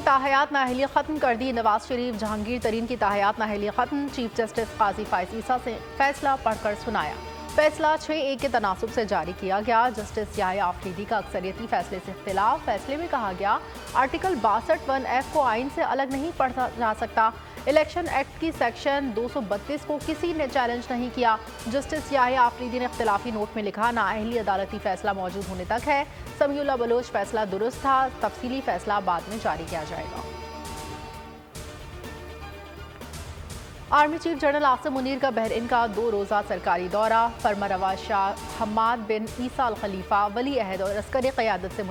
تاحیات نااہلی ختم کر دی، نواز شریف جہانگیر ترین کی تاحیات نااہلی ختم، چیف جسٹس قاضی فائز عیسیٰ سے فیصلہ پڑھ کر سنایا۔ فیصلہ 6-1 کے تناسب سے جاری کیا گیا۔ جسٹس یحییٰ آفریدی کا اکثریتی فیصلے سے اختلاف، فیصلے میں کہا گیا آرٹیکل 62(1)(f) کو آئین سے الگ نہیں پڑھا جا سکتا۔ الیکشن ایکٹ کی سیکشن 232 کو کسی نے چیلنج نہیں کیا۔ جسٹس یحییٰ آفریدی نے اختلافی نوٹ میں لکھا نااہلی عدالتی فیصلہ موجود ہونے تک ہے، سمیع اللہ بلوچ فیصلہ درست تھا، تفصیلی فیصلہ بعد میں جاری کیا جائے گا۔ Army chief general Asim Munir کا بحرین کا 2 روزہ سرکاری دورہ، فرمانروا شاہ حماد بن عیسیٰ الخلیفہ ولی عہد اور عسکری قیادت سے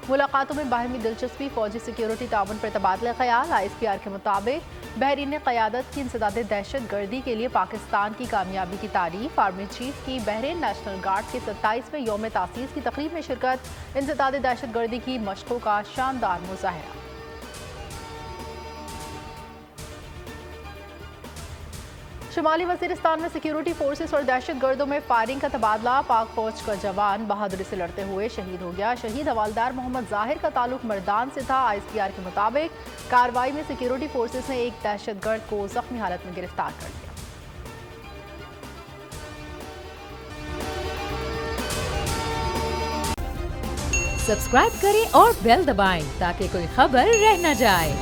ملاقاتوں میں باہمی دلچسپی، فوجی سیکیورٹی تعاون پر تبادلہ خیال۔ ISPR کے مطابق بحرین نے قیادت کی انسداد دہشت گردی کے لیے پاکستان کی کامیابی کی تعریف۔ آرمی چیف کی بحرین نیشنل گارڈ کے 27ویں یوم تاسیس کی تقریب میں شرکت، انسداد دہشت گردی کی مشقوں کا شاندار مظاہرہ۔ شمالی وزیرستان میں سیکیورٹی فورسز اور دہشت گردوں میں فائرنگ کا تبادلہ، پاک فوج کا جوان بہادری سے لڑتے ہوئے شہید ہو گیا۔ شہید حوالدار محمد ظاہر کا تعلق مردان سے تھا۔ ISPR کے مطابق کارروائی میں سیکیورٹی فورسز نے ایک دہشت گرد کو زخمی حالت میں گرفتار کر لیا۔ سبسکرائب کریں اور بیل دبائیں تاکہ کوئی خبر رہ نہ جائے۔